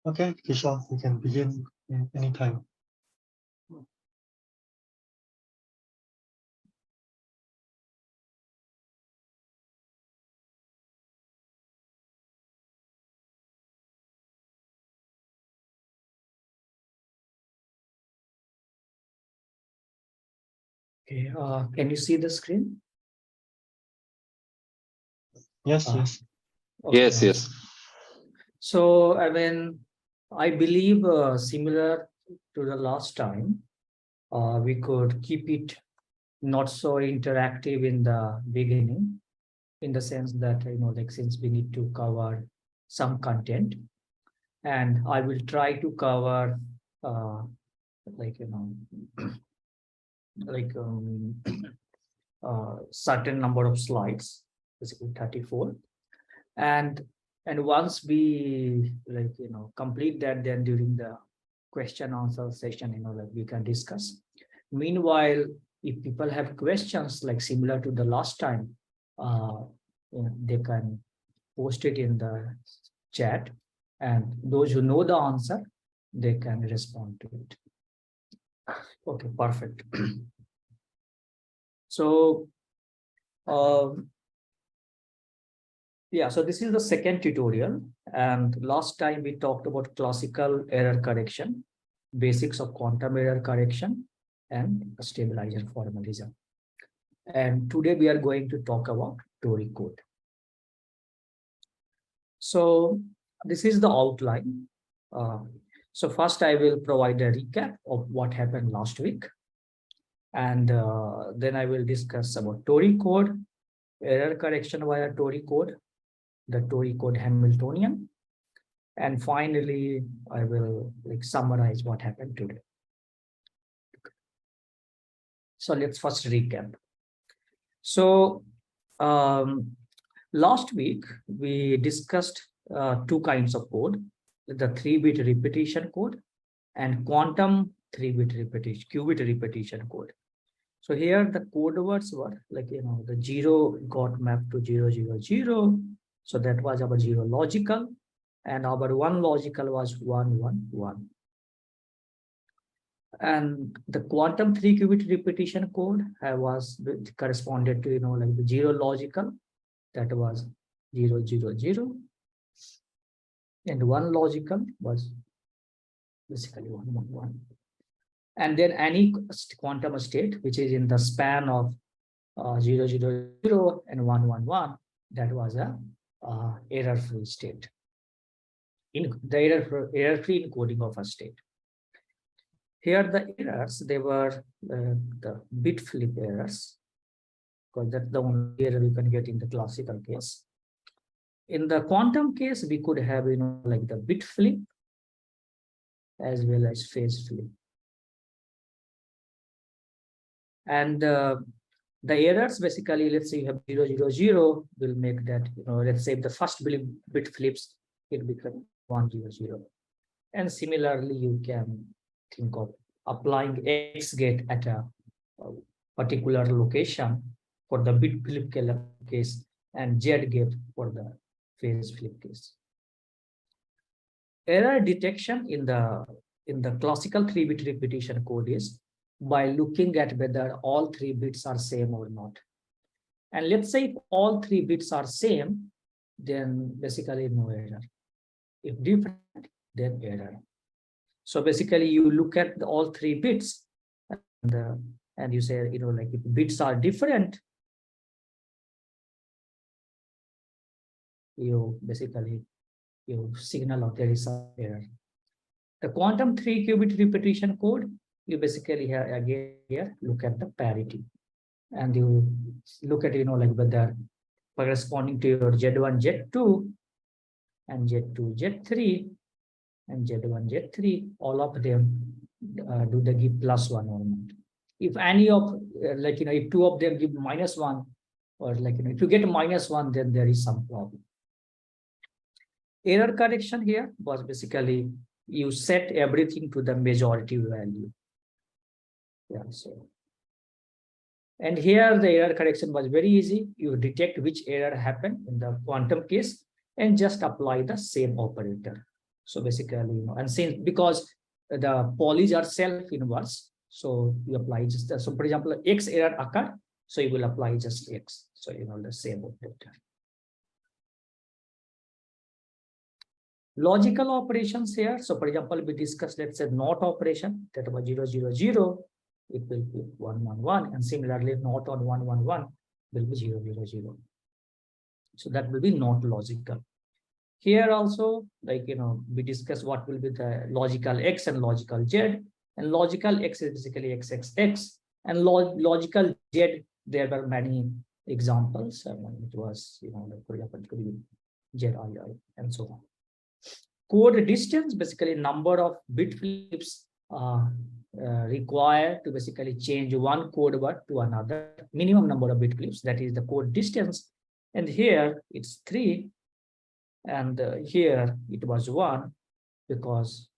Okay, Kishor, you can begin anytime. Okay, can you see the screen? Yes, yes. Okay. Yes, yes. So, I mean, I believe similar to the last time, we could keep it not so interactive in the beginning, in the sense that, like since we need to cover some content, and I will try to cover like, like certain number of slides, basically 34. And once we complete that, then during the question answer session, like we can discuss. Meanwhile, if people have questions like similar to the last time, they can post it in the chat, and those who know the answer, they can respond to it. Okay, perfect. So yeah, so this is the second tutorial, and last time we talked about classical error correction, basics of quantum error correction, and stabilizer formalism. And today we are going to talk about Toric code. So this is the outline. So first I will provide a recap of what happened last week, and then I will discuss about Toric code, error correction via Toric code, the Toric code Hamiltonian, and finally I will summarize what happened today. So let's first recap. So last week we discussed two kinds of code: the 3-bit repetition code and quantum 3-bit repetition, qubit repetition code. So here the code words were the 0 got mapped to 0, 0, 0. So that was our 0 logical, and our 1 logical was 1, 1, 1. And the quantum 3-qubit repetition code was corresponded to the 0 logical, that was 0, 0, 0, and 1 logical was basically 1, 1, 1. And then any quantum state which is in the span of 0, 0, 0 and 1, 1, 1, that was a error-free state. In the error-free encoding of a state. Here the errors, they were the bit flip errors, because that's the only error you can get in the classical case. In the quantum case, we could have like the bit flip as well as phase flip. And the errors basically, let's say you have 0, 0, 0, will make that, let's say if the first bit flips, it becomes 1, 0, 0. And similarly, you can think of applying X gate at a particular location for the bit flip case and Z gate for the phase flip case. Error detection in the classical 3-bit repetition code is by looking at whether all 3 bits are same or not. And let's say if all 3 bits are same, then basically no error. If different, then error. So basically you look at all 3 bits and you say, like if bits are different, you signal out there is some error. The quantum 3-qubit repetition code, you basically again look at the parity, and you look at like whether corresponding to your Z1, Z2, and Z2, Z3, and Z1, Z3, all of them do they give +1 or not. If any of if 2 of them give -1, or if you get -1, then there is some problem. Error correction here was basically you set everything to the majority value. Yeah, so. And here the error correction was very easy. You detect which error happened in the quantum case and just apply the same operator. So basically, and since because the polys are self-inverse, so you apply just so for example, X error occurred, so you will apply just X. So let's say about that. Logical operations here. So for example, we discussed, let's say, NOT operation, that was 0, 0, 0, it will be 1, 1, 1, and similarly NOT on 1, 1, 1 will be 0, 0, 0. So that will be not logical. Here also, we discuss what will be the logical X and logical Z, and logical X is basically X, X, X, and logical Z, there were many examples. It was, for example, it could be Z, I, and so on. Code distance, basically number of bit flips required to basically change one code word to another, minimum number of bit flips, that is the code distance. And here it's 3, and here it was 1, because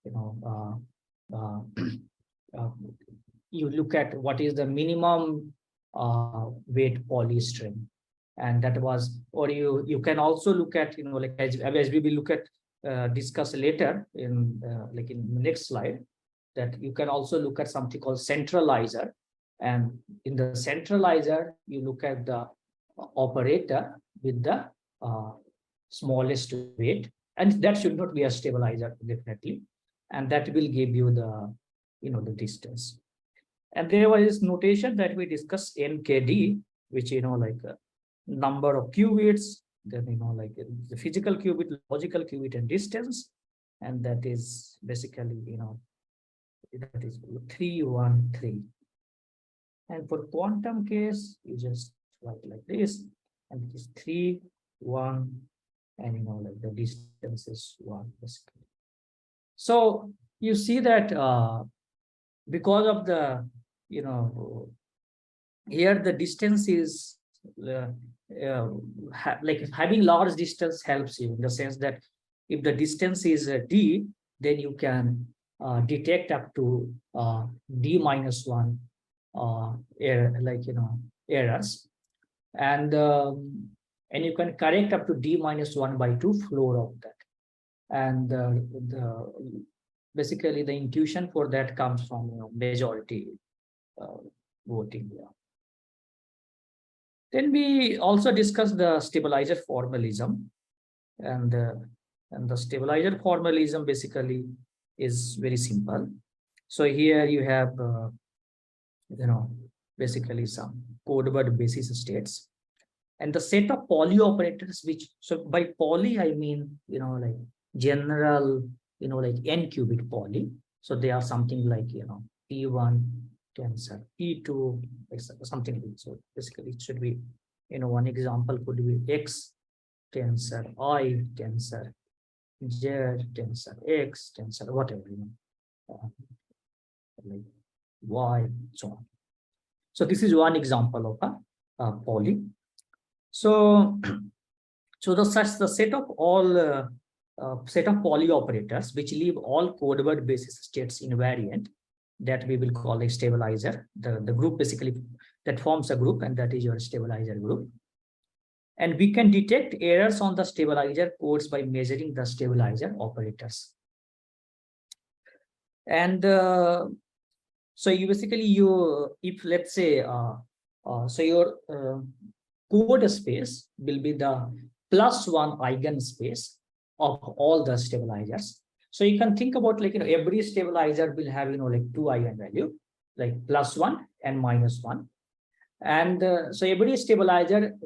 you look at what is the minimum weight poly string, and that was, or you can also look at as we will look at discuss later in in the next slide, that you can also look at something called centralizer, and in the centralizer you look at the operator with the smallest weight, and that should not be a stabilizer definitely, and that will give you the the distance. And there was notation that we discussed NKD, which number of qubits, then the physical qubit, logical qubit, and distance, and that is basically that is 313. And for quantum case, you just write like this, and it is 3, 1, and the distance is 1 basically. So you see that because of the here the distance is having large distance helps you in the sense that if the distance is d, then you can detect up to d-1 errors, and you can correct up to d-1/2 floor of that, and basically the intuition for that comes from majority voting. Then we also discussed the stabilizer formalism, and the stabilizer formalism basically is very simple. So here you have basically some code word basis states, and the set of poly operators, which, so by poly I mean general n qubit poly. So they are something like P1 tensor, P2, something like that. So basically it should be one example could be X tensor, I tensor, Z tensor, X tensor, whatever, like Y, so on. So this is one example of a poly. So the set of all set of poly operators which leave all code word basis states invariant, that we will call a stabilizer. The group basically that forms a group, and that is your stabilizer group. And we can detect errors on the stabilizer codes by measuring the stabilizer operators. And so you basically if let's say so your code space will be the +1 eigenspace of all the stabilizers. So you can think about every stabilizer will have two eigenvalue, like +1 and -1, and so every stabilizer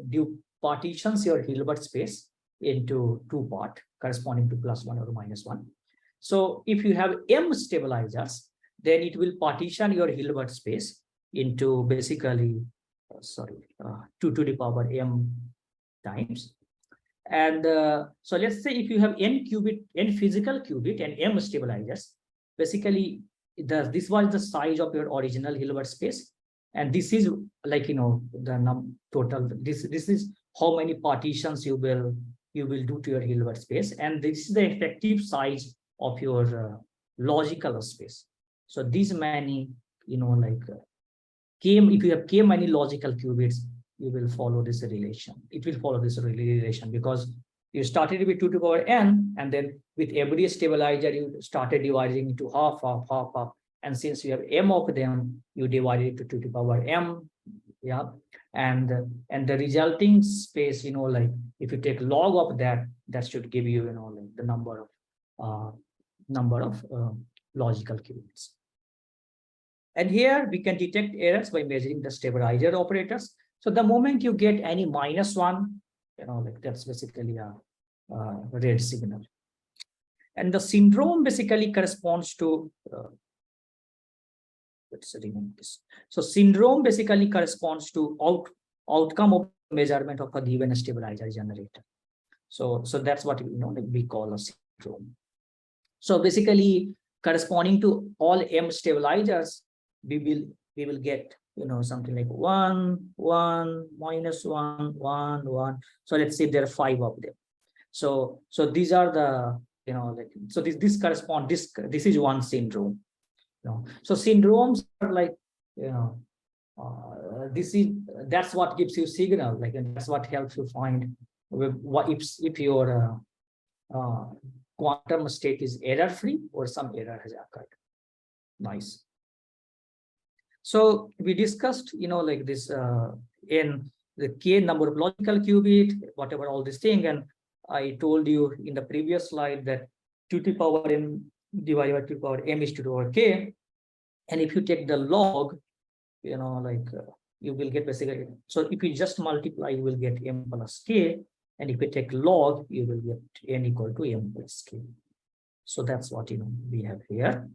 partitions your Hilbert space into 2 parts corresponding to +1 or -1. So if you have m stabilizers, then it will partition your Hilbert space into basically 2 to the power m times. And so let's say if you have n physical qubit and m stabilizers, basically this was the size of your original Hilbert space, and this is the total. This is how many partitions you will do to your Hilbert space, and this is the effective size of your logical space. So these many if you have k many logical qubits, you will follow this relation. It will follow this relation because You started with 2 to the power n, and then with every stabilizer, you started dividing into half, half, half, half. And since you have m of them, you divide it to 2 to the power m. Yeah. And the resulting space, like if you take log of that, that should give you, like the number of logical qubits. And here we can detect errors by measuring the stabilizer operators. So the moment you get any -1, like that's basically a red signal. And the syndrome basically corresponds to, let's remove this. So syndrome basically corresponds to outcome of measurement of a given stabilizer generator. So that's what we call a syndrome. So basically, corresponding to all m stabilizers, we will get something like 1, 1, -1, 1, 1. So let's say there are 5 of them. So these are the so this correspond this is one syndrome. So syndromes are like that's what gives you signal, like, and that's what helps you find what if your quantum state is error free or some error has occurred. Nice. So we discussed like this in the k number of logical qubit, whatever all this thing, and I told you in the previous slide that 2 to the power n divided by 2 to the power m is 2 to the power k. And if you take the log, like you will get basically, so if you just multiply, you will get m plus k. And if you take log, you will get n equal to m plus k. So that's what we have here.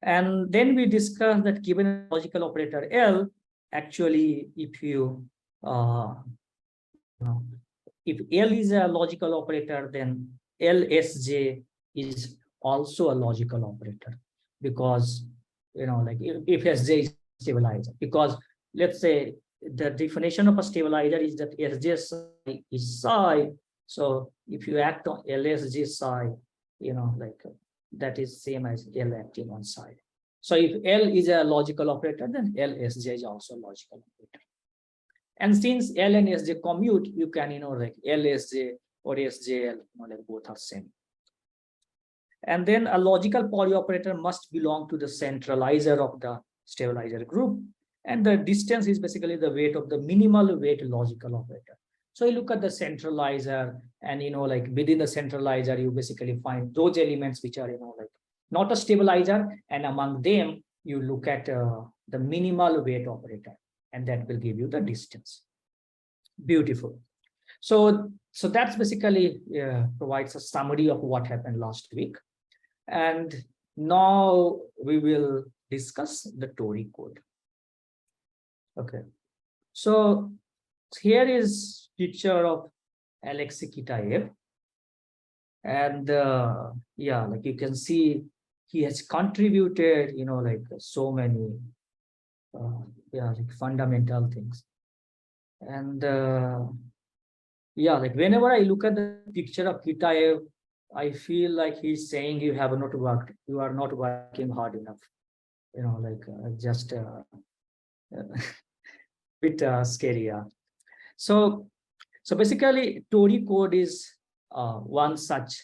And then we discussed that given logical operator L, actually, if you if L is a logical operator, then LSJ is also a logical operator, because like if SJ is stabilizer, because let's say the definition of a stabilizer is that SJ psi is psi. So if you act on LSJ psi, like that is same as L acting on psi. So if L is a logical operator, then LSJ is also a logical operator. And since L and SJ commute, you can like LSJ or SJL, like both are same. And then a logical poly operator must belong to the centralizer of the stabilizer group. And the distance is basically the weight of the minimal weight logical operator. So you look at the centralizer, and like within the centralizer, you basically find those elements which are like not a stabilizer, and among them you look at the minimal weight operator, and that will give you the distance. Beautiful. So that's basically provides a summary of what happened last week. And now we will discuss the Toric code. Okay. So here is picture of Alexei Kitaev. And yeah, like you can see, he has contributed, like so many like fundamental things. And yeah, like whenever I look at the picture of Kitaev, I feel like he's saying you are not working hard enough. Like just bit scary. Yeah. So basically, Toric code is one such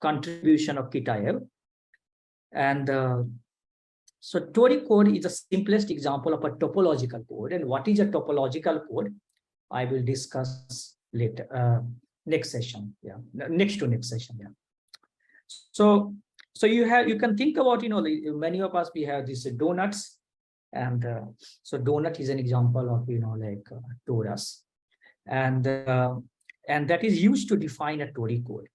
contribution of Kitaev. And so Toric code is the simplest example of a topological code. And what is a topological code? I will discuss later, next session. Yeah, next session. Yeah. So you can think about, many of us, we have these donuts. And so donut is an example of, like torus. And that is used to define a Toric code.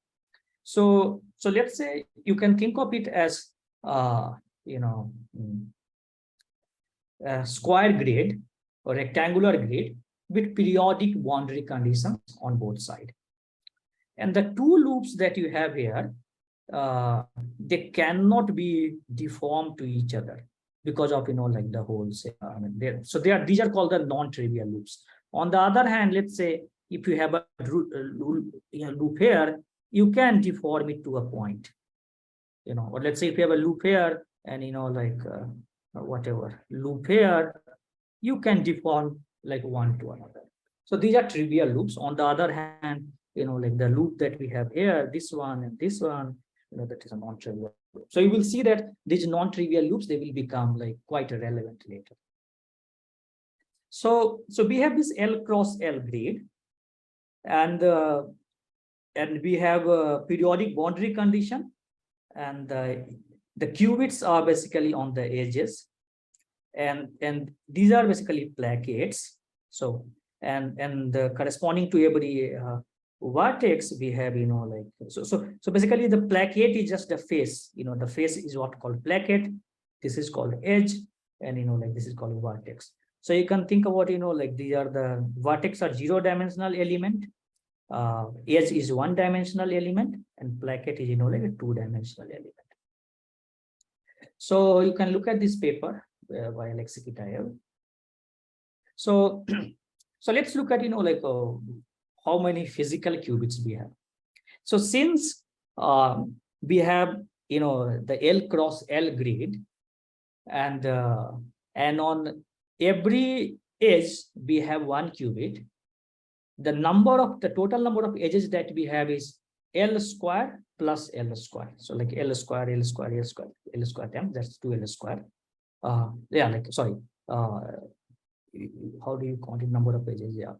So let's say you can think of it as square grid or rectangular grid with periodic boundary conditions on both sides. And the two loops that you have here, they cannot be deformed to each other because of like the holes. These are called the non-trivial loops. On the other hand, let's say if you have a loop here, you can deform it to a point. Or let's say if you have a loop here and like whatever loop here, you can deform like one to another. So these are trivial loops. On the other hand, like the loop that we have here, this one and this one, that is a non-trivial loop. So you will see that these non-trivial loops, they will become like quite relevant later. So we have this L cross L grid, and we have a periodic boundary condition, and the qubits are basically on the edges, and these are basically plaquettes. So and corresponding to every vertex, we have like so basically the plaquette is just the face. The face is what called plaquette. This is called edge, and like this is called vertex. So you can think about like these are the vertex are 0-dimensional element, edge is 1-dimensional element, and plaquette is like a 2-dimensional element. So you can look at this paper by Alexei Kitaev. So so let's look at like how many physical qubits we have. So since we have the L cross L grid, and on every edge we have one qubit, the total number of edges that we have is L square plus L square. So like L square, L square, L square, L square times, that's 2L square. Yeah, like sorry. How do you count the number of edges? Yeah.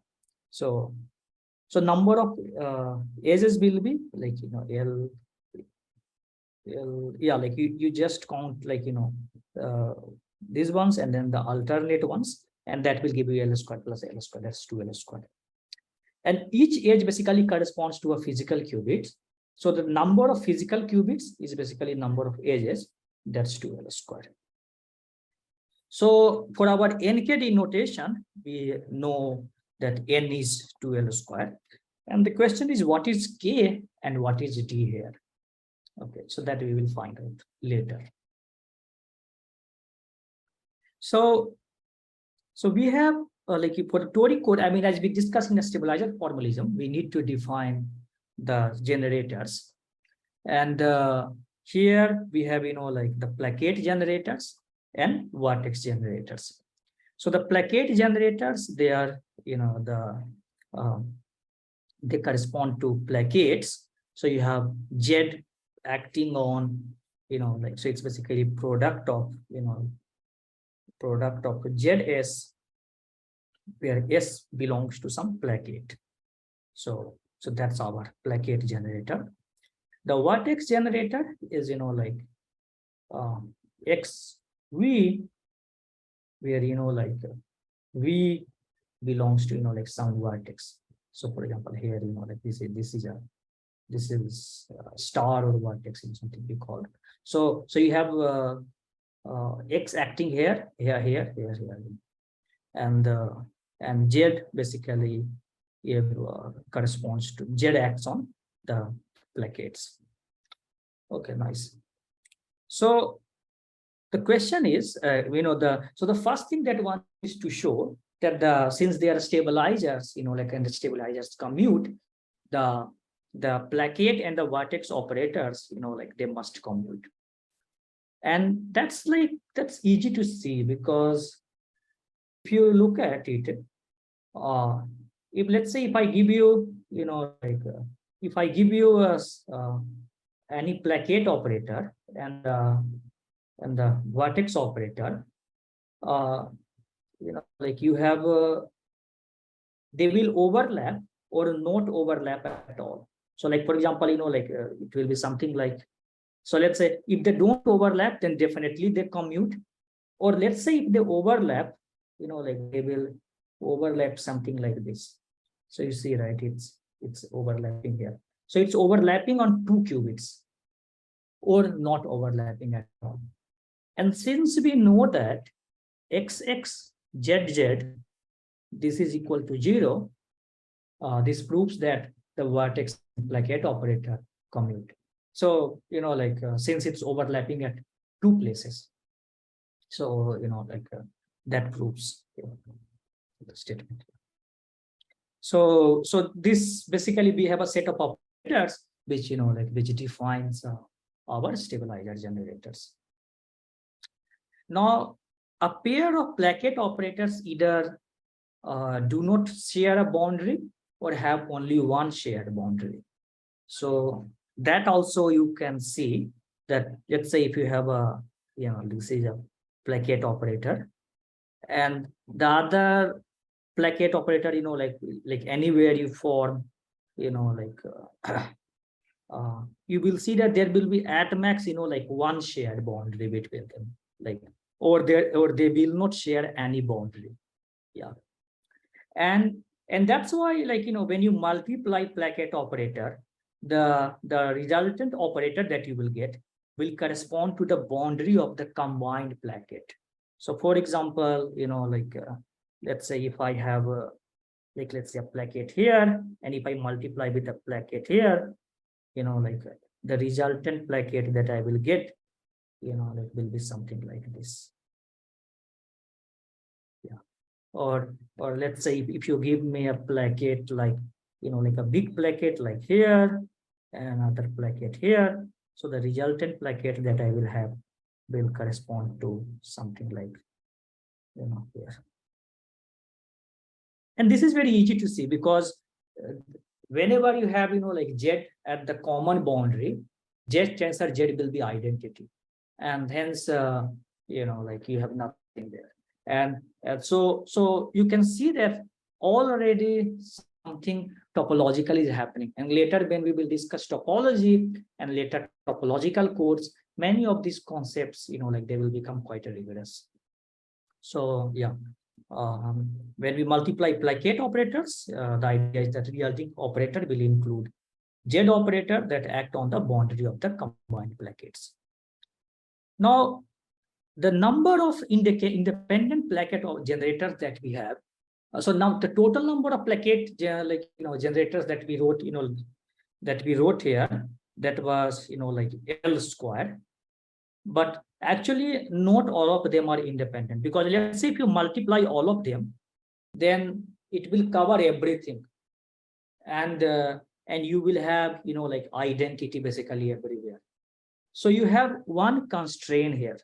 So number of edges will be like L, yeah, like you just count like these ones and then the alternate ones, and that will give you L square plus L square, that's 2L square. And each edge basically corresponds to a physical qubit. So the number of physical qubits is basically number of edges, that's 2L square. So for our NKD notation, we know that N is 2L square. And the question is, what is K and what is D here? Okay, so that we will find out later. So we have like for the Toric code, I mean, as we discussed in the stabilizer formalism, we need to define the generators. And here we have, like the plaquette generators and vertex generators. So the plaquette generators, they are, they correspond to plaquettes. So you have Z acting on, like, so it's basically product of, product of ZS, where S belongs to some plaquette. So that's our plaquette generator. The vertex generator is, like XV, where, like V belongs to, like some vertex. So for example, here, like this is a star or vertex in something we call. So you have X acting here, and Z basically corresponds to Z acts on the plaquettes. Okay, nice. So the question is, so the first thing that one is to show that since they are stabilizers, like, and the stabilizers commute, the plaquette and the vertex operators, like they must commute. And that's easy to see, because if you look at it, if let's say if I give you, if I give you any plaquette operator and the vertex operator, like you have, they will overlap or not overlap at all. So like, for example, like it will be something like, so let's say if they don't overlap, then definitely they commute. Or let's say if they overlap, like they will overlap something like this. So you see, right, it's overlapping here. So it's overlapping on 2 qubits or not overlapping at all. And since we know that XX, ZZ, this is equal to 0, this proves that the vertex plaquette operator commute. So, like since it's overlapping at 2 places, so, like that proves the statement. So this basically, we have a set of operators which, like which defines our stabilizer generators. Now, a pair of plaquette operators either do not share a boundary or have only one shared boundary. So that also you can see that, let's say if you have a, this is a placate operator, and the other placate operator, like anywhere you form, you will see that there will be at max, like one shared boundary between them, like, or they will not share any boundary. Yeah. And that's why, like, when you multiply placate operator, the resultant operator that you will get will correspond to the boundary of the combined placate. So for example, let's say if I have a, like, let's say a placate here, and if I multiply with a placate here, the resultant placate that I will get, will be something like this. Yeah. Or let's say if you give me a placate like, like a big placate like here, and another placate here, so the resultant placate that I will have will correspond to something like, here. And this is very easy to see because whenever you have, like Z at the common boundary, Z tensor Z will be identity. And hence, like you have nothing there. And so you can see that already something topological is happening. And later when we will discuss topology and later topological codes, many of these concepts, like they will become quite rigorous. So yeah. When we multiply placate operators, the idea is that resulting operator will include Z operator that act on the boundary of the combined placates. Now, the number of independent placate generators that we have. So now the total number of placate generators that we wrote, here, that was like L square. But actually, not all of them are independent, because let's say if you multiply all of them, then it will cover everything, and you will have like identity basically everywhere. So you have one constraint here,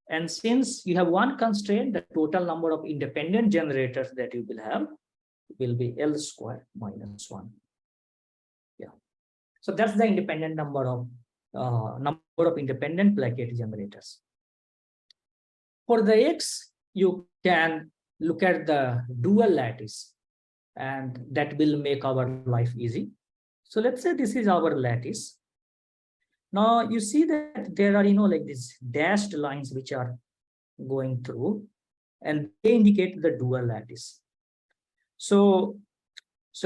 and since you have one constraint, the total number of independent generators that you will have will be L square minus 1. Yeah. So that's the independent number of independent placate generators. For the X, you can look at the dual lattice, and that will make our life easy. So let's say this is our lattice. Now you see that there are, like these dashed lines which are going through, and they indicate the dual lattice. So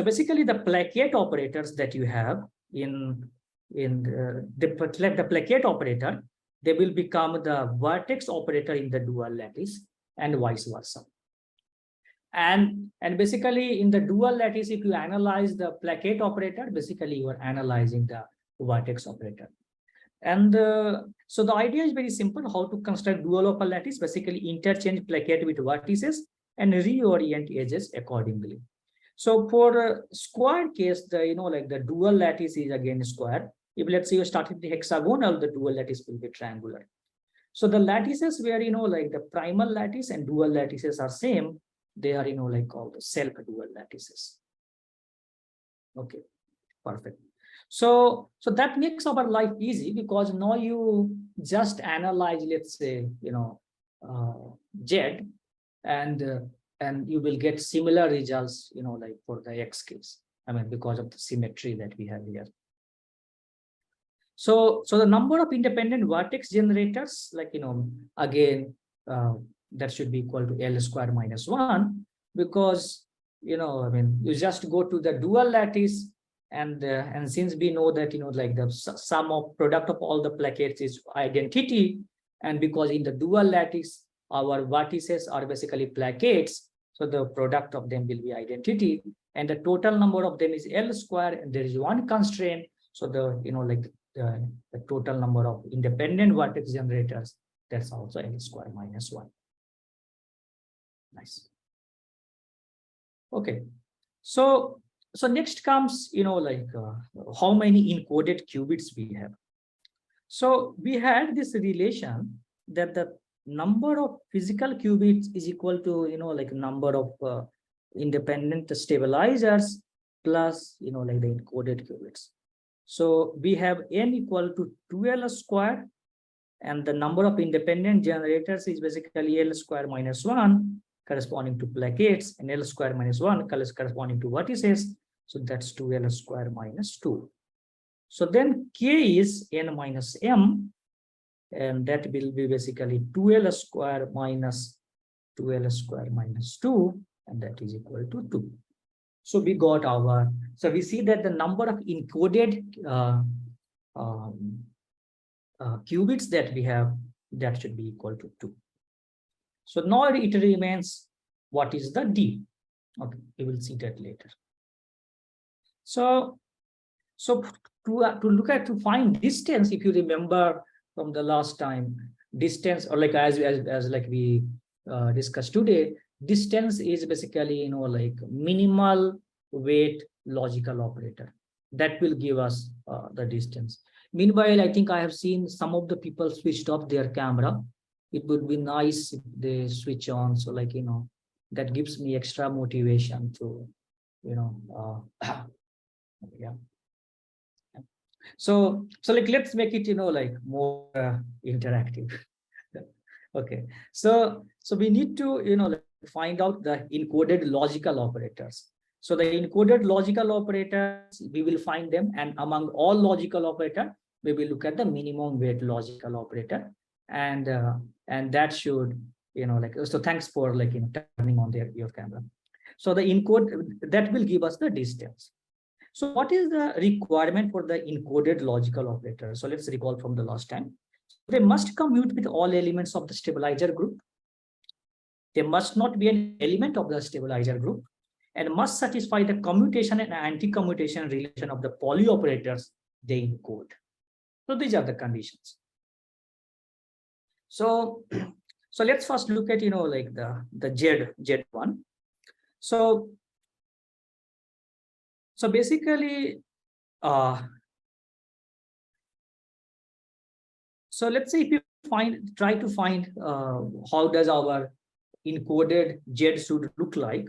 basically the placate operators that you have in the placate operator, they will become the vertex operator in the dual lattice and vice versa. And basically in the dual lattice, if you analyze the placate operator, basically you are analyzing the vertex operator. And so the idea is very simple: how to construct dual of a lattice. Basically interchange placate with vertices and reorient edges accordingly. So for squared case, the like the dual lattice is again square. If let's say you started the hexagonal, the dual lattice will be triangular. So the lattices where like the primal lattice and dual lattices are same, they are like called the self-dual lattices. Okay, perfect. So that makes our life easy, because now you just analyze, let's say Z, and you will get similar results, like for the X case. I mean, because of the symmetry that we have here. So the number of independent vertex generators, like again, that should be equal to L square minus 1, because I mean, you just go to the dual lattice, and since we know that like the sum of product of all the placates is identity, and because in the dual lattice our vertices are basically placates, so the product of them will be identity, and the total number of them is L square, and there is one constraint, so the like the total number of independent vertex generators, that's also L square minus 1. Nice. Okay, so next comes like how many encoded qubits we have. So we had this relation that the number of physical qubits is equal to like number of independent stabilizers plus, you know, like the encoded qubits. So we have n equal to 2l square, and the number of independent generators is basically L square minus 1 corresponding to plaquettes, and L square minus 1 corresponding to vertices. So that's 2L square minus 2. So then K is n minus m, and that will be basically 2L square minus 2L square minus 2, and that is equal to 2. So we got our, so we see that the number of encoded qubits that we have, that should be equal to 2. So now it remains what is the D. Okay, we will see that later. So to find distance, if you remember from the last time, distance, or like as like we discussed today, distance is basically, you know, like minimal weight logical operator that will give us the distance. Meanwhile, I think I have seen some of the people switched off their camera. It would be nice if they switch on. So like, you know, that gives me extra motivation to, you know, yeah. So like, let's make it, you know, like more interactive. Okay. So we need to, you know, like find out the encoded logical operators. So the encoded logical operators, we will find them, and among all logical operator, we will look at the minimum weight logical operator, and that should, you know, like, so thanks for like, you know, turning on your camera. So the encode that will give us the distance. So what is the requirement for the encoded logical operator? So let's recall from the last time. They must commute with all elements of the stabilizer group. There must not be an element of the stabilizer group, and must satisfy the commutation and anti-commutation relation of the poly operators they encode. So these are the conditions. So let's first look at, you know, like the Z1. So basically, so let's say if you try to find how does our encoded Z should look like.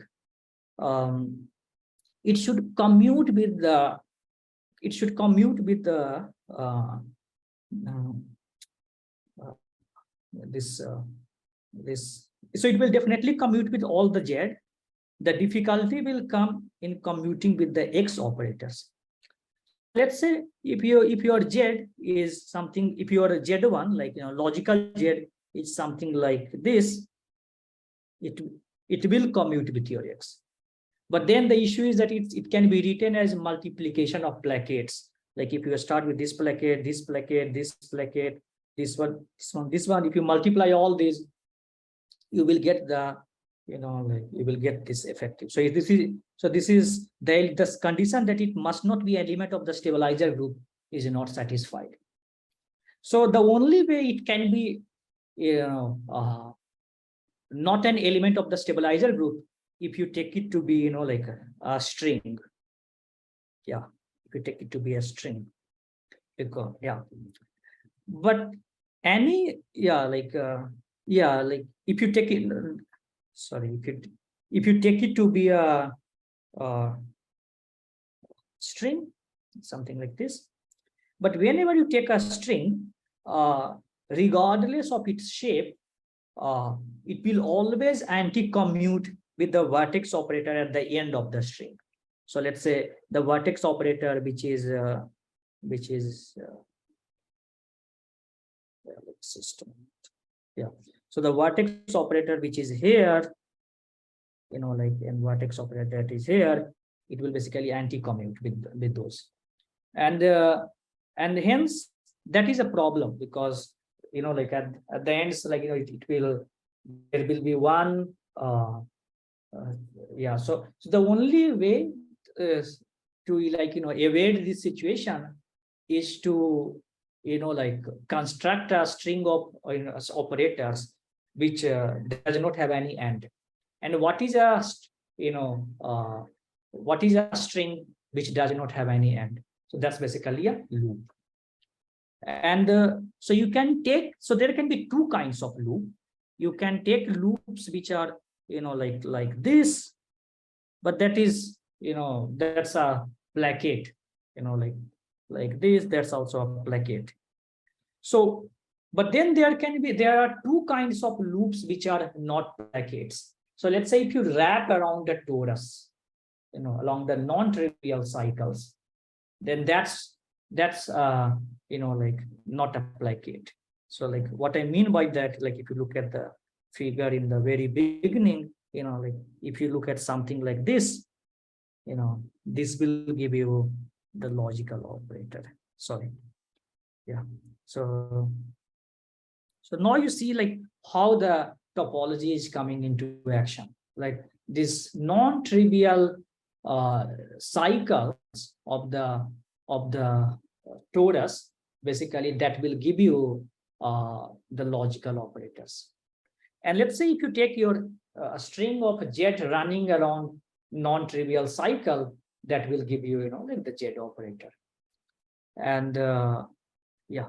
It should commute with the this. So it will definitely commute with all the Z. The difficulty will come in commuting with the X operators. Let's say if your Z is something, if your Z1, like, you know, logical Z is something like this, it will commute with your X. But then the issue is that it can be written as multiplication of plaquettes. Like if you start with this plaquette, this plaquette, this plaquette, this one, this one, if you multiply all these, you will get the, you know, like you will get this effective. So this is the condition that it must not be an element of the stabilizer group is not satisfied. So the only way it can be, you know, not an element of the stabilizer group, if you take it to be, you know, like a string. Yeah, if you take it to be a string, because, yeah. But any, yeah, like if you take it, sorry, if you take it to be a string, something like this. But whenever you take a string, regardless of its shape, it will always anti-commute with the vertex operator at the end of the string. So let's say the vertex operator, which is system. Yeah. So the vertex operator, which is here, you know, like, and vertex operator that is here, it will basically anti-commute with those, and hence that is a problem, because, you know, like at the ends, like, you know, there will be one. Yeah. So the only way is to, like, you know, evade this situation is to, you know, like construct a string of, you know, operators which does not have any end. And what is a, you know, what is a string which does not have any end? So that's basically a loop. And so you can take, so there can be two kinds of loop. You can take loops which are, you know, like this, but that is, that's a placket, like this, that's also a placket. So, but then there are two kinds of loops which are not plackets. So let's say if you wrap around the torus, along the non-trivial cycles, then that's like not a placket. So like what I mean by that, like if you look at the figure in the very beginning, like if you look at something like this, this will give you the logical operator. Sorry. Yeah. So now you see like how the topology is coming into action. Like this non-trivial cycles of the torus, basically that will give you the logical operators. And let's say if you take your string of Z running around non-trivial cycle, that will give you, like the Z operator. And yeah.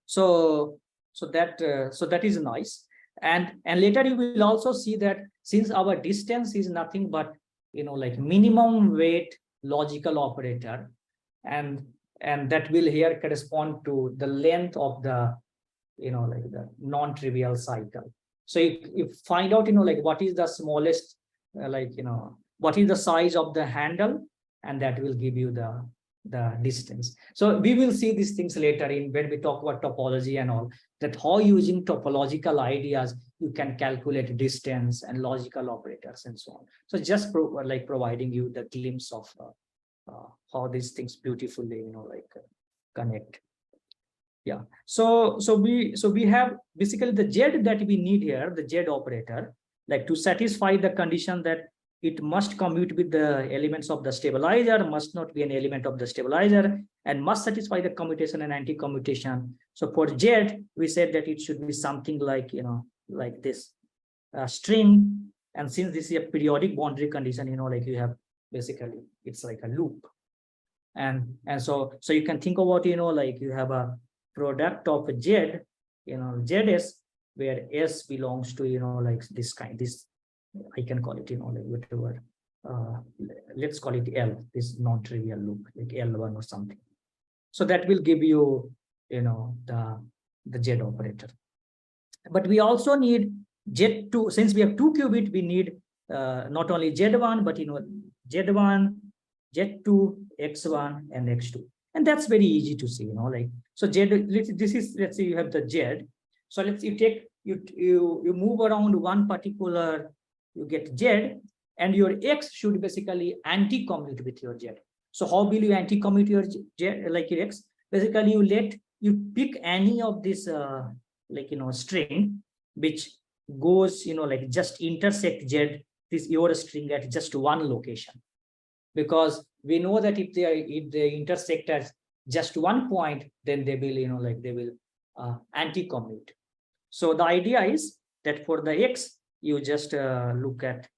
So that is nice. And later you will also see that since our distance is nothing but, like minimum weight logical operator, and that will here correspond to the length of the, like the non-trivial cycle. So you find out, like what is the smallest, what is the size of the handle, and that will give you the distance. So we will see these things later in when we talk about topology and all, that how using topological ideas you can calculate distance and logical operators and so on. So just providing you the glimpse of how these things beautifully connect. Yeah. So we have basically the Z that we need here, the Z operator, like to satisfy the condition that it must commute with the elements of the stabilizer, must not be an element of the stabilizer, and must satisfy the commutation and anti-commutation. So for Z, we said that it should be something like, like this string. And since this is a periodic boundary condition, like you have basically, it's like a loop. And so you can think about, like you have a product of Z, ZS, where S belongs to, like this I can call it, like whatever, let's call it L, this non-trivial loop, like L1 or something. So that will give you, the Z operator. But we also need Z2, since we have 2 qubit, we need not only Z1, but, Z1, Z2, X1, and X2. And that's very easy to see, like, so Z, let's say you have the Z. So let's you move around one particular, you get Z, and your X should basically anti-commute with your Z. So how will you anti-commute your Z, like your X? Basically, you pick any of this, string, which goes, like just intersect Z, this your string at just one location. Because we know that if they intersect at just one point, then they will, they will anti-commute. So the idea is that for the X, you just look at,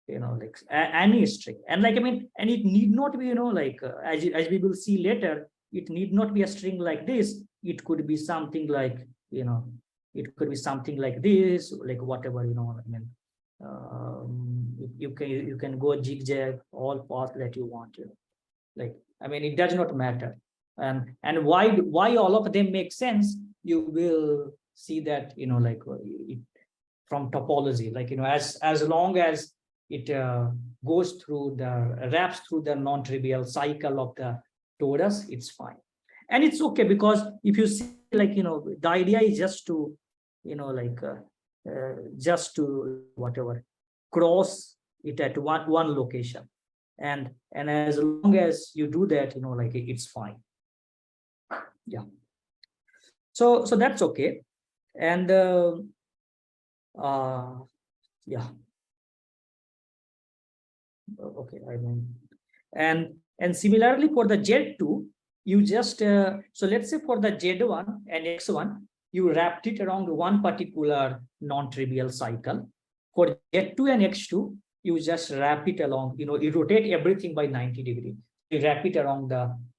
like any string. And and it need not be, as we will see later, it need not be a string like this. It could be something like, it could be something like this, like whatever, you can go zigzag all paths that you want to. Like, it does not matter. And why all of them make sense, you will see that, from topology, like, as long as it goes through wraps through the non-trivial cycle of the torus, it's fine. And it's okay, because if you see, like, the idea is just to, just to whatever, cross it at one location. And as long as you do that, like, it's fine. Yeah. So that's okay. And yeah. Okay, and similarly for the Z2, you just so let's say for the Z1 and X1, you wrapped it around one particular non-trivial cycle. For Z2 and X2, you just wrap it along, you rotate everything by 90 degrees. You wrap it around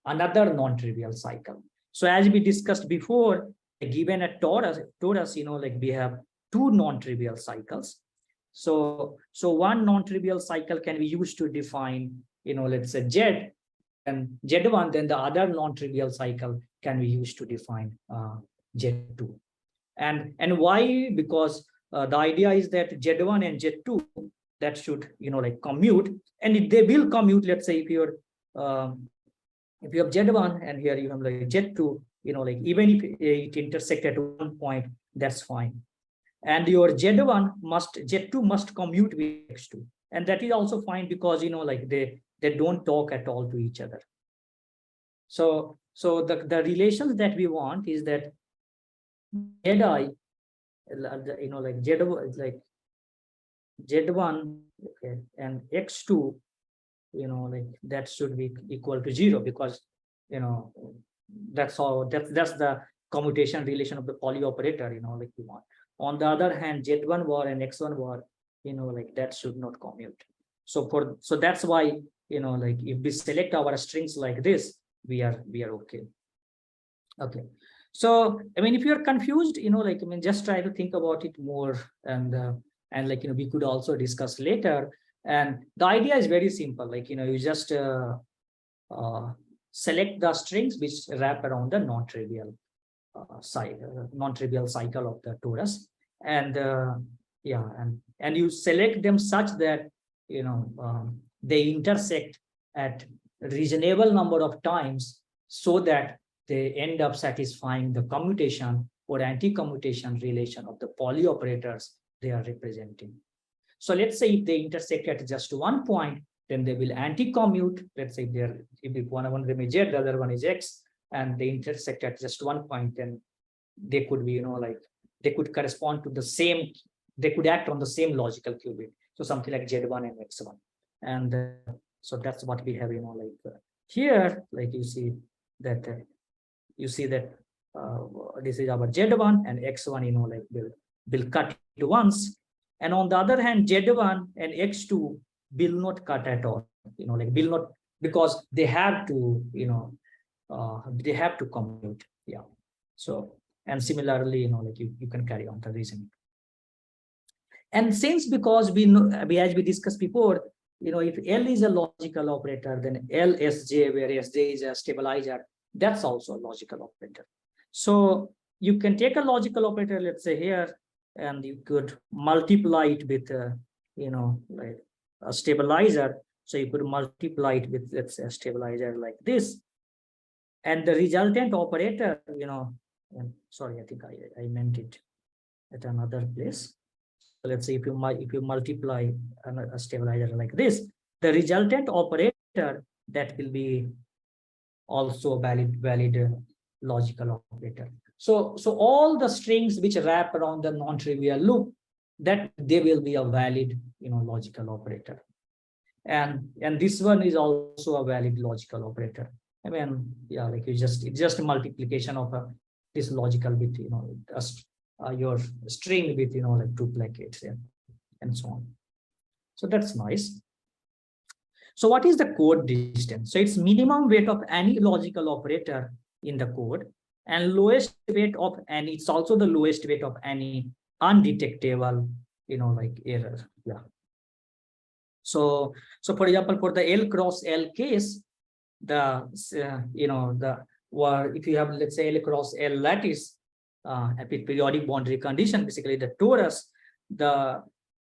another non-trivial cycle. So as we discussed before, given a torus, like we have two non-trivial cycles. So one non-trivial cycle can be used to define, let's say Z and Z1, then the other non-trivial cycle can be used to define Z2. And why? Because the idea is that Z1 and Z2 that should, like commute, and if they will commute, let's say if you have Z1 and here you have like Z2, like even if it intersect at one point, that's fine. And your Z2 must commute with X2. And that is also fine because, like they don't talk at all to each other. So the relations that we want is that Zi, like Z1 is like Z1, okay, and X2, like that should be equal to 0 because, that's the commutation relation of the Pauli operator, like we want. On the other hand, Z1 var and X1 var, like that should not commute. So that's why, like if we select our strings like this, we are okay. Okay. So, if you're confused, just try to think about it more and like, we could also discuss later. And the idea is very simple. Like, you just select the strings which wrap around the non-trivial cycle of the torus. And yeah, and you select them such that, they intersect at reasonable number of times so that they end up satisfying the commutation or anti-commutation relation of the Pauli operators they are representing. So let's say if they intersect at just one point, then they will anti-commute. Let's say if one of them is Z, the other one is X, and they intersect at just one point, then they could be, like they could correspond to the same, they could act on the same logical qubit. So something like Z1 and X1. And so that's what we have, like here, like you see that this is our Z1 and X1, like will cut to once. And on the other hand, Z1 and X2 will not cut at all, like will not, because they have to, they have to commute. Yeah. So, and similarly, like you can carry on the reasoning. And since because we know, as we discussed before, if L is a logical operator, then LSJ, where SJ is a stabilizer, that's also a logical operator. So you can take a logical operator, let's say here, and you could multiply it with, like a stabilizer. So you could multiply it with, let's say, a stabilizer like this. And the resultant operator, sorry, I think I meant it at another place. So let's say if you multiply a stabilizer like this, the resultant operator, that will be also a valid logical operator. So all the strings which wrap around the non-trivial loop, that they will be a valid, logical operator. And this one is also a valid logical operator. Yeah, like it's just a multiplication of this logical bit, your string with, like duplicates and so on. So that's nice. So what is the code distance? So it's minimum weight of any logical operator in the code, and lowest weight of any, it's also the lowest weight of any undetectable, like error. Yeah. So for example, for the L cross L case, if you have, let's say, L cross L lattice, periodic boundary condition, basically the torus,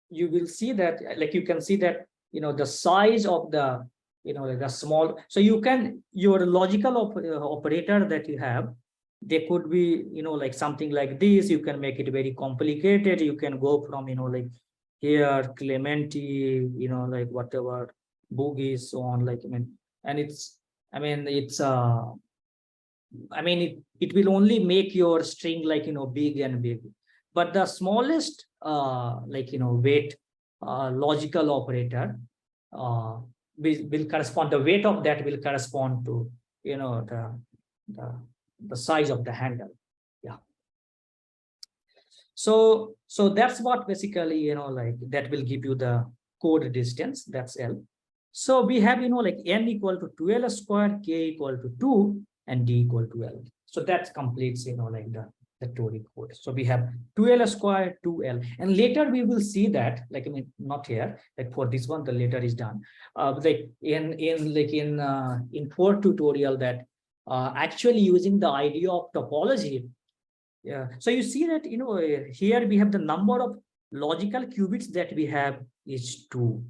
you will see that, like you can see that, the size of the, like the small, so you can, your logical operator that you have, they could be, like something like this. You can make it very complicated. You can go from, like here, Clementi, like whatever, boogies, so on, like, and it will only make your string like, big and big. But the smallest, like, weight logical operator will correspond, the weight of that will correspond to, the size of the handle. Yeah. So that's what basically, like that will give you the code distance, that's L. So we have, like n equal to 2L squared, k equal to 2, and d equal to L. So that completes, like the Toric code. So we have 2L square, 2L, and later we will see that, like, I mean, not here, like for this one, the later is done. Like in fourth tutorial, that actually using the idea of topology. Yeah. So you see that, here we have the number of logical qubits that we have is 2,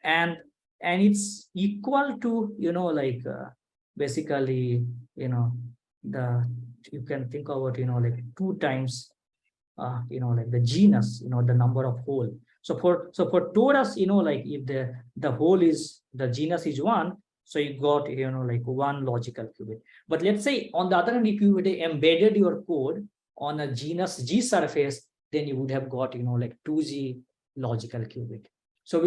and it's equal to, basically, the, you can think about, like 2 times, like the genus, the number of hole. So for torus, like if the hole is, the genus is 1, so you got, like 1 logical qubit. But let's say on the other hand, if you would have embedded your code on a genus G surface, then you would have got, like 2G logical qubit. So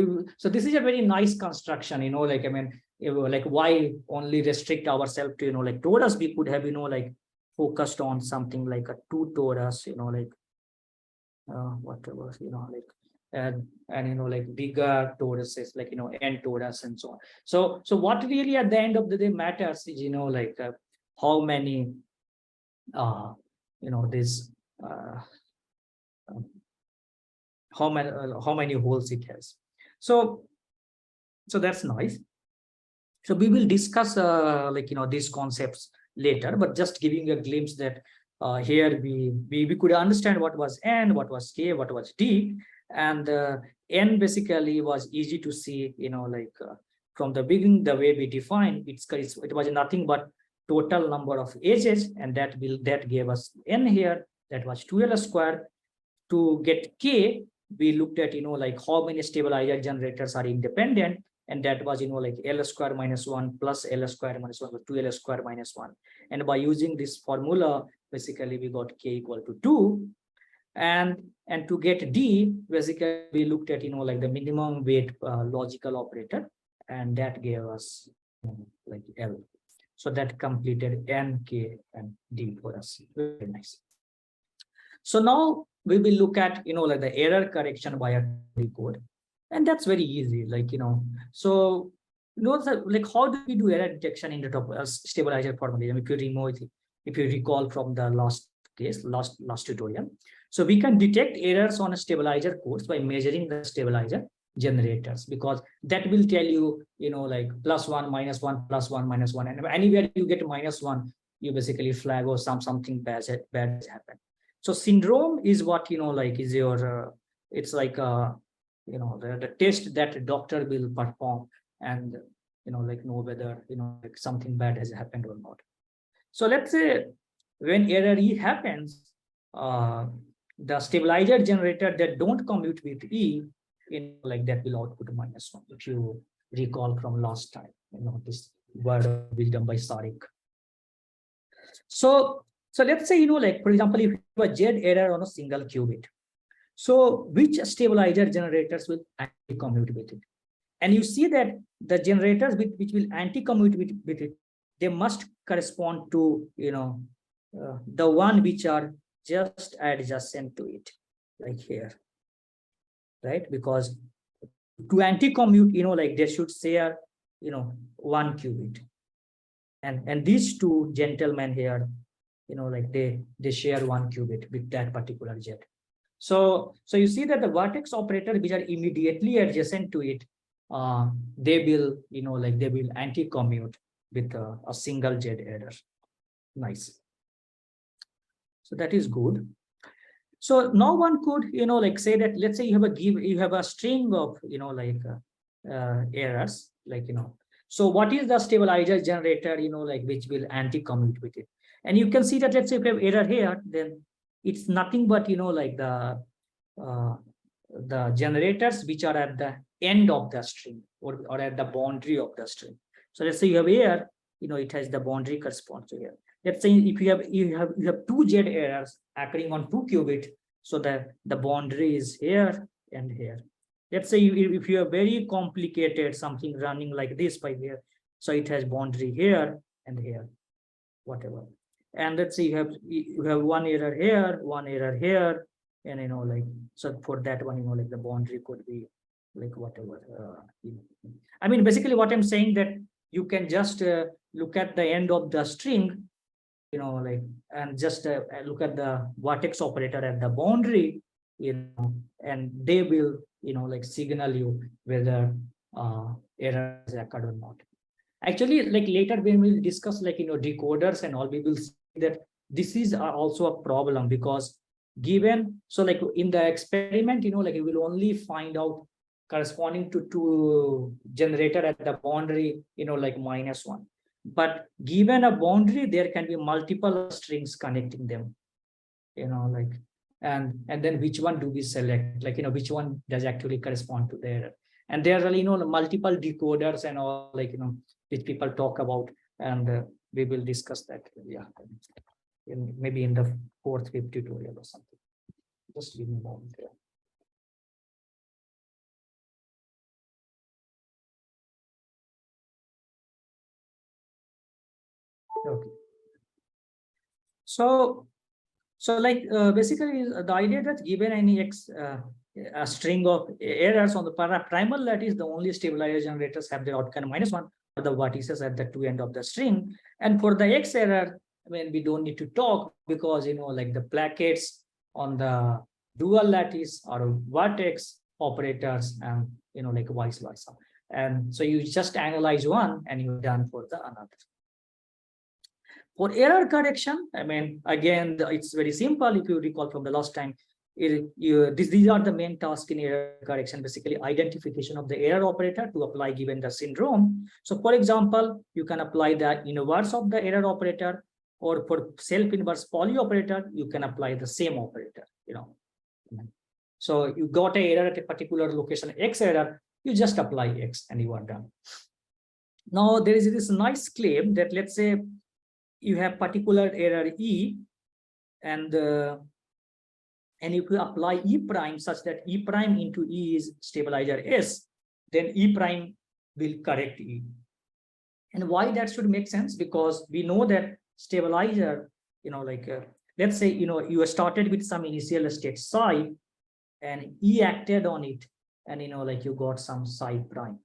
this is a very nice construction, like, I mean, like why only restrict ourselves to, like torus? We could have, like focused on something like a 2 torus, like whatever, like, and like bigger toruses, like, n torus and so on. So what really at the end of the day matters is, like how many, this, how many holes it has. So that's nice. So we will discuss, like, these concepts later, but just giving a glimpse that here we could understand what was n, what was k, what was d, and n basically was easy to see, like from the beginning, the way we defined it was nothing but total number of edges, and that gave us n here, that was 2L square. To get k, we looked at, like how many stabilizer generators are independent, and that was, like L square minus 1 plus L square minus 1, 2L square minus 1. And by using this formula, basically we got k equal to 2. And to get d, basically we looked at, like the minimum weight logical operator, and that gave us, like L. So that completed n, k, and d for us. Very nice. So now we will look at, like the error correction by a code. And that's very easy, like, so, like how do we do error detection in the top stabilizer formalism? If you recall from the last case, last tutorial. So we can detect errors on a stabilizer codes by measuring the stabilizer generators, because that will tell you, like +1, -1, +1, -1, and anywhere you get -1, you basically flag or something bad has happened. So syndrome is what, like is your, it's like, the test that a doctor will perform and, like know whether, like something bad has happened or not. So let's say when error E happens, the stabilizer generator that don't commute with E, like that will output -1. If you recall from last time, this word of wisdom by Toric. So let's say, like, for example, if you have a Z error on a single qubit, so which stabilizer generators will anti-commute with it? And you see that the generators which will anti-commute with it, they must correspond to, the one which are just adjacent to it, like here, right? Because to anti-commute, like they should share, 1 qubit. And these two gentlemen here, like they share 1 qubit with that particular Z. So you see that the vertex operators which are immediately adjacent to it, they will, like they will anti-commute with a single Z error. Nice. So that is good. So now one could, like say that, let's say you have a string of, like errors, like, so what is the stabilizer generator, like which will anti-commute with it? And you can see that, let's say if you have error here, then it's nothing but, like the generators which are at the end of the string or at the boundary of the string. So let's say you have here, it has the boundary corresponds to here. Let's say if you have 2 Z errors occurring on 2 qubit, so the boundary is here and here. Let's say if you have very complicated something running like this by here, so it has boundary here and here, whatever. And let's say you have 1 error here, 1 error here, and like, so for that one, like the boundary could be like whatever. I mean, basically what I'm saying that you can just look at the end of the string you know, like, and just look at the vertex operator at the boundary, you know, and they will, you know, like signal you whether error is occurred or not. Actually, like later when we'll discuss like, you know, decoders and all, we will see that this is also a problem, because given, so like in the experiment, you know, like you will only find out corresponding to two generator at the boundary, you know, like -1. But given a boundary, there can be multiple strings connecting them, you know, like, and then which one do we select, like, you know, which one does actually correspond to the error. And there are, you know, multiple decoders and all, like, you know, which people talk about, and we will discuss that, yeah, maybe in the 4th, 5th tutorial or something. Just give me a moment here. Okay. So like basically the idea that given any a string of errors on the primal lattice, the only stabilizer generators have their outcome -1, or the vertices at the two end of the string. And for the X error, I mean, we don't need to talk, because, you know, like the plackets on the dual lattice are vertex operators, and, you know, like vice versa. And so you just analyze one and you're done for the another. For error correction, I mean, again, it's very simple. If you recall from the last time, these are the main tasks in error correction, basically identification of the error operator to apply given the syndrome. So for example, you can apply the inverse of the error operator, or for self-inverse poly operator, you can apply the same operator, you know. So you got an error at a particular location, X error, you just apply X and you are done. Now there is this nice claim that, let's say, you have particular error E, and if you apply E prime such that E prime into E is stabilizer S, then E prime will correct E. And why that should make sense? Because we know that stabilizer, you know, like let's say, you know, you started with some initial state psi, and E acted on it, and, you know, like you got some psi prime.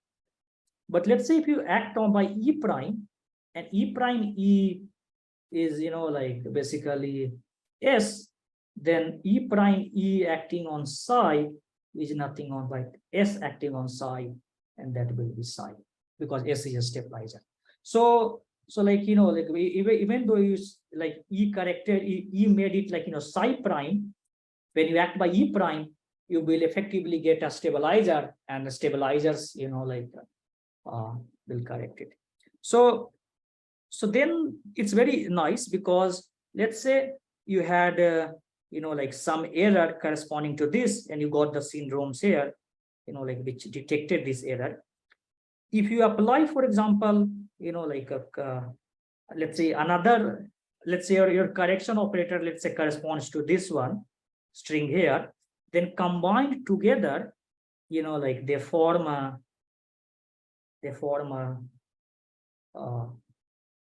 But let's say if you act on by E prime, and E prime E is, you know, like basically S, then E prime E acting on psi is nothing on by S acting on psi, and that will be psi, because S is a stabilizer. So like, you know, like even though you like E corrected, E made it like, you know, psi prime, when you act by E prime, you will effectively get a stabilizer, and the stabilizers, you know, like will correct it. So then it's very nice, because let's say you had, you know, like some error corresponding to this, and you got the syndromes here, you know, like which detected this error. If you apply, for example, you know, like let's say another, let's say your correction operator, let's say corresponds to this one string here, then combined together, you know, like they form a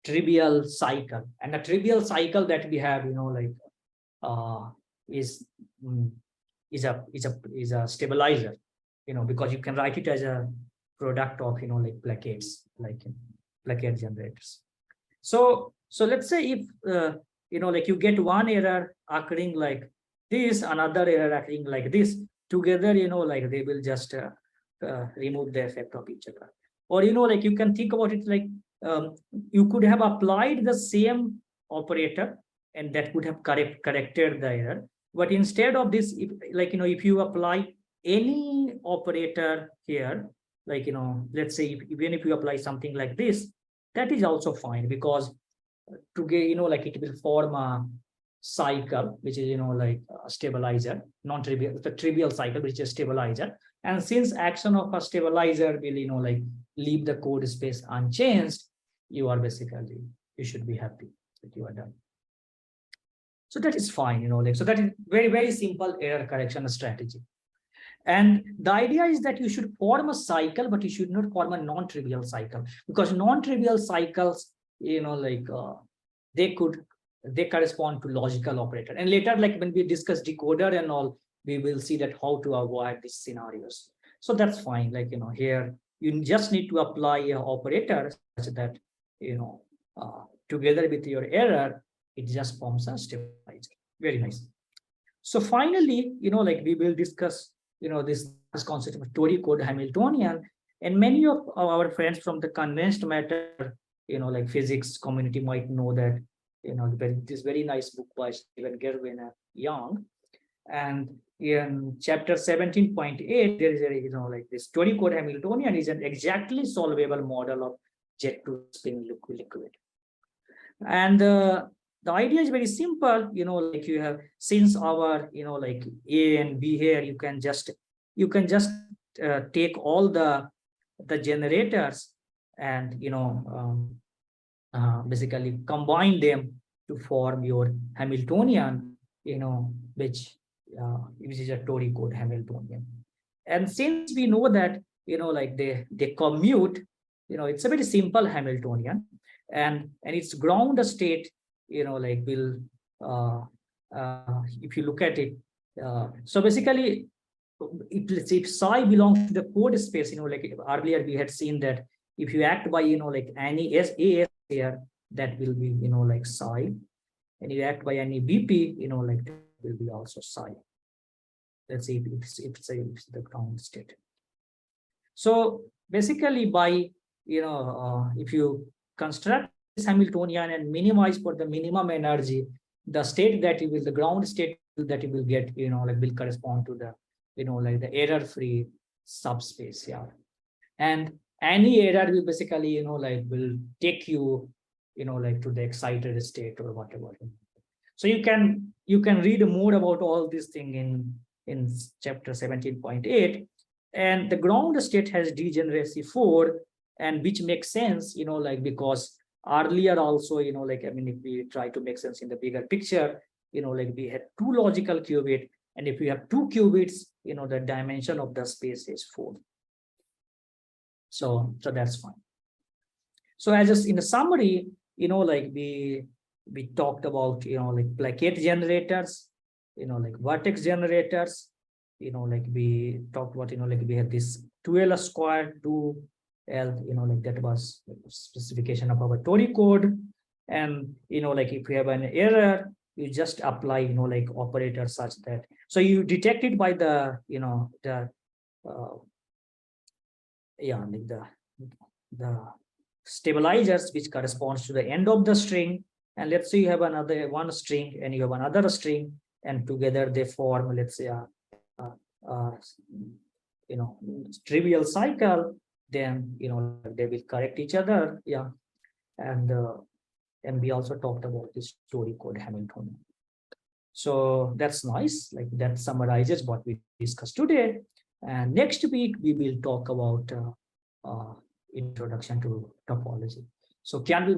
trivial cycle. And the trivial cycle that we have, you know, like is a stabilizer, you know, because you can write it as a product of, you know, like plackets, like placket generators. So let's say if you know, like you get one error occurring like this, another error occurring like this, together, you know, like they will just remove the effect of each other. Or, you know, like you can think about it like you could have applied the same operator, and that could have corrected the error. But instead of this, if, like, you know, if you apply any operator here, like, you know, let's say even if you apply something like this, that is also fine, because to get, you know, like it will form a cycle, which is, you know, like a stabilizer, non-trivial, the trivial cycle, which is stabilizer. And since action of a stabilizer will, you know, like leave the code space unchanged, you are basically, you should be happy that you are done. So that is fine, you know, like, so that is very, very simple error correction strategy. And the idea is that you should form a cycle, but you should not form a non-trivial cycle, because non-trivial cycles, you know, like they correspond to logical operator. And later, like when we discuss decoder and all, we will see that how to avoid these scenarios. So that's fine. Like, you know, here you just need to apply an operator such that, you know, together with your error, It just forms a stabilizer. Very nice. So finally, like we will discuss, this concept of Toric Hamiltonian, and many of our friends from the condensed matter, like physics community might know that, this very nice book by Stephen Gerwin and Young. And in chapter 17.8, there is a, like this Toric Hamiltonian is an exactly solvable model of jet to spin liquid. And the idea is very simple, like you have, since our, like A and B here, you can just take all the generators and, basically combine them to form your Hamiltonian, which is a Toric Hamiltonian. And since we know that, like they commute, it's a very simple Hamiltonian, and its ground state, like will, if you look at it, so basically, if psi belongs to the code space, like earlier we had seen that if you act by, like any AS here, that will be, like psi, and you act by any BP, like that will be also psi. Let's see if it's the ground state. So basically, by, if you construct this Hamiltonian and minimize for the minimum energy, the state that you will, the ground state that you will get, like will correspond to the, like the error-free subspace. Yeah. And any error will basically, like will take you, like to the excited state or whatever. So you can read more about all this thing in chapter 17.8. And the ground state has degeneracy 4, and which makes sense, like because earlier also, like, I mean, if we try to make sense in the bigger picture, like we had 2 logical qubits, and if we have 2 qubits, the dimension of the space is 4. So that's fine. So as just in a summary, like we talked about, like placate generators, like vertex generators, like we talked about, like we have this 2L squared 2L, like that was specification of our Toric code. And, like if you have an error, you just apply, like operator such that, so you detect it by the, like the stabilizers, which corresponds to the end of the string. And let's say you have another one string and you have another string, and together they form, let's say, trivial cycle. Then, they will correct each other. Yeah. And we also talked about this Toric Hamiltonian. So that's nice. Like that summarizes what we discussed today. And next week we will talk about introduction to topology. So can we